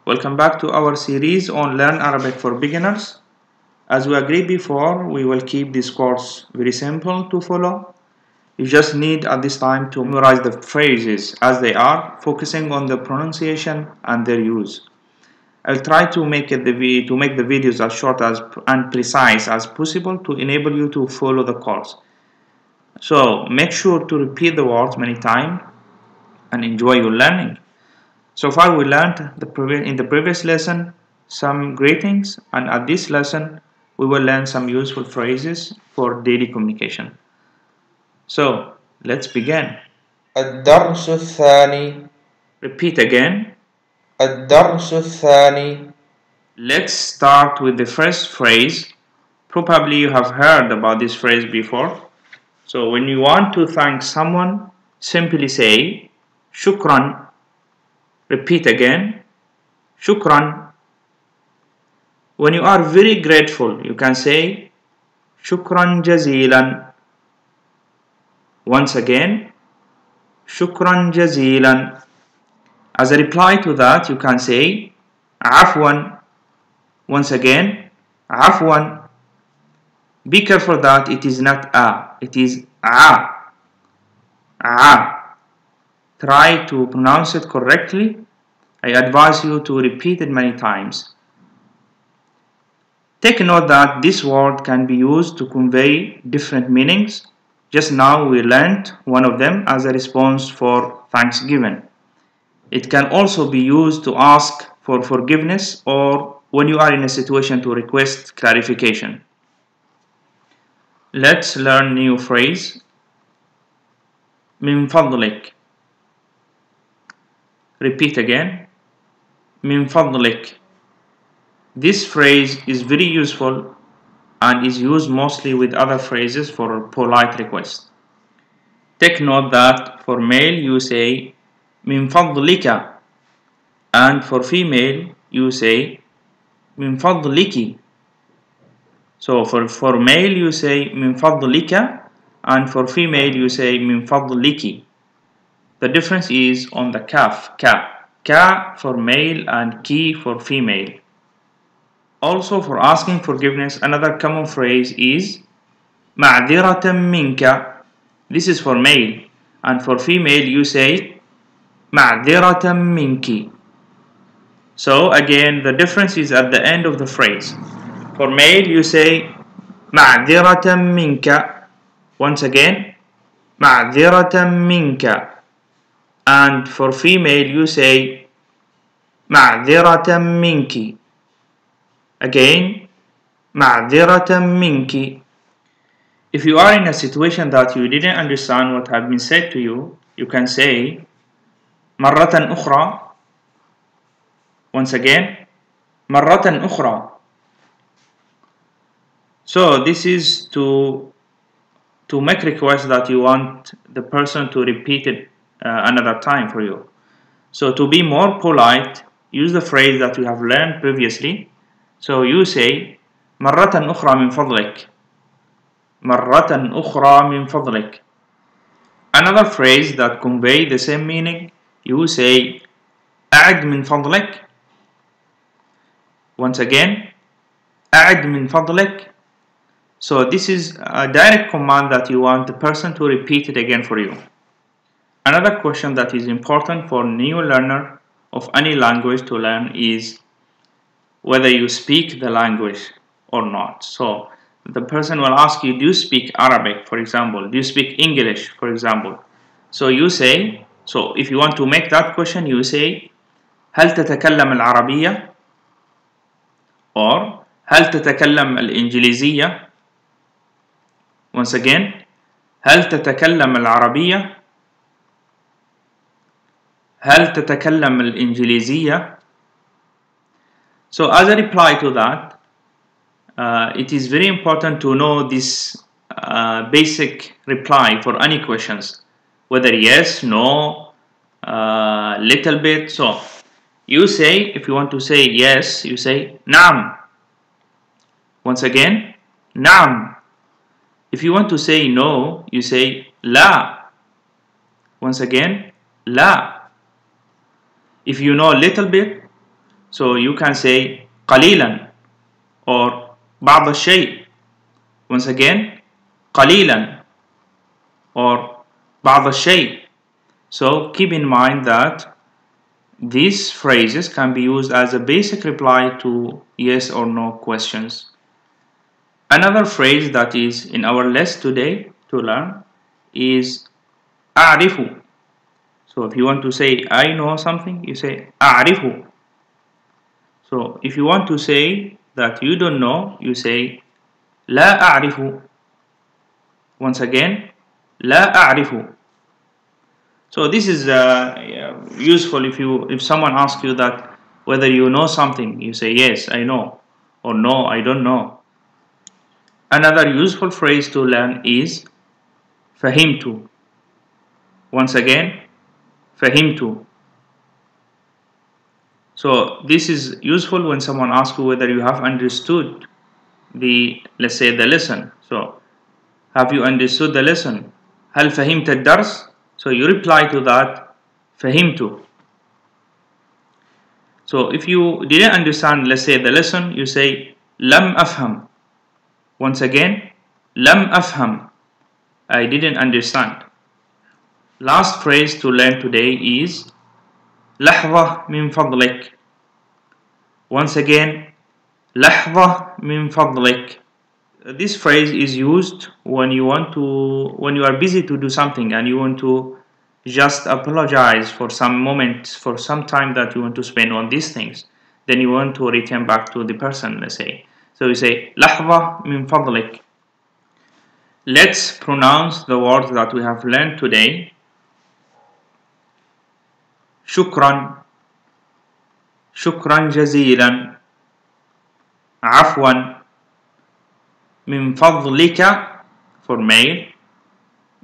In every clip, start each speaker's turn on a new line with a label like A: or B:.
A: Welcome back to our series on Learn Arabic for Beginners. As we agreed before, we will keep this course very simple to follow. You just need at this time to memorize the phrases as they are, focusing on the pronunciation and their use. I'll try to make the videos as short and precise as possible to enable you to follow the course. So make sure to repeat the words many times and enjoy your learning. So far we learned in the previous lesson some greetings, and at this lesson we will learn some useful phrases for daily communication. So let's begin.
B: الدرس الثاني.
A: Repeat again.
B: الدرس الثاني.
A: Let's start with the first phrase. Probably you have heard about this phrase before. So when you want to thank someone, simply say shukran. Repeat again, shukran. When you are very grateful, you can say shukran jazilan. Once again, shukran jazilan. As a reply to that, you can say afwan. Once again, afwan. Be careful that it is not a, it is a. A. Try to pronounce it correctly. I advise you to repeat it many times. Take note that this word can be used to convey different meanings. Just now we learned one of them as a response for Thanksgiving. It can also be used to ask for forgiveness or when you are in a situation to request clarification. Let's learn new phrase. من فضلك. Repeat again. من فضلك. This phrase is very useful and is used mostly with other phrases for polite request. Take note that for male you say من فضلك, and for female you say من فضلك. So for male you say من فضلك, and for female you say من فضلك. The difference is on the kaf, ka for male and ki for female. Also for asking forgiveness, another common phrase is معذرة منك. This is for male, and for female you say معذرة منك. So again the difference is at the end of the phrase. For male you say معذرة منك. Once again معذرة منك. And for female you say معذرة منك. Again معذرة منك. If you are in a situation that you didn't understand what had been said to you, you can say مرة أخرى. Once again مرة أخرى. So this is to make request that you want the person to repeat it another time for you. So to be more polite, use the phrase that you have learned previously. So you say مرة أخرى من فضلك. مرة أخرى من فضلك. Another phrase that convey the same meaning, you say أعد من فضلك. Once again أعد من فضلك. So this is a direct command that you want the person to repeat it again for you. Another question that is important for new learner of any language to learn is whether you speak the language or not. So the person will ask you, do you speak Arabic, for example? Do you speak English, for example? So you say, so if you want to make that question, you say هل تتكلم العربية or هل تتكلم الإنجليزية. Once again, هل تتكلم العربية. هل تتكلم الإنجليزية. So as a reply to that, it is very important to know this basic reply for any questions, whether yes, no, little bit. So you say, if you want to say yes, you say نعم. Once again, نعم. If you want to say no, you say لا. Once again, لا. If you know a little bit, So you can say قليلا or بعض الشيء. Once again, قليلا or بعض الشيء. So keep in mind that these phrases can be used as a basic reply to yes or no questions. Another phrase that is in our list today to learn is أعرف. So if you want to say I know something, you say أعرف. So if you want to say that you don't know, you say لا أعرف. Once again, لا أعرف. So this is useful if someone asks you that whether you know something, you say yes, I know, or no, I don't know. Another useful phrase to learn is فهمت. Once again, فهمت. So this is useful when someone asks you whether you have understood let's say the lesson. So have you understood the lesson? هل فهمت الدرس? So you reply to that فهمت. So if you didn't understand, let's say the lesson, you say لم أفهم. Once again, لم أفهم. I didn't understand. Last phrase to learn today is لحظة من فضلك. Once again, لحظة من فضلك. This phrase is used when you are busy to do something and you want to just apologize for some moment, for some time that you want to spend on these things. Then you want to return back to the person, let's say. So you say لحظة من فضلك. Let's pronounce the words that we have learned today. شكرا, شكرا جزيلا, عفوا, من فضلك for male,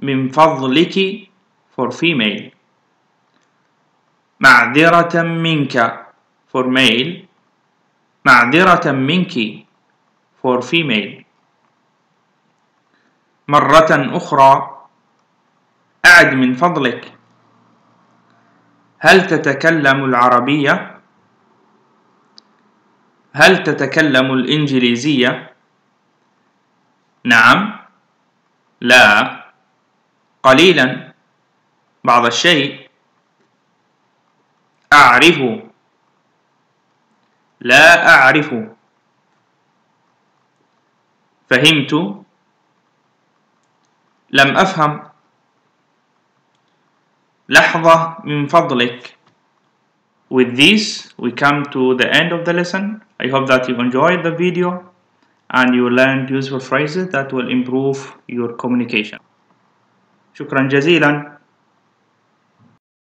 A: من فضلك for female, معذرة منك for male, معذرة منك for female. مرة أخرى, أعد من فضلك. هل تتكلم العربية؟ هل تتكلم الإنجليزية؟ نعم، لا، قليلا، بعض الشيء. أعرف، لا أعرف. فهمت، لم أفهم. لحظة من فضلك. With this, we come to the end of the lesson. I hope that you enjoyed the video and you learned useful phrases that will improve your communication. شكرا جزيلا.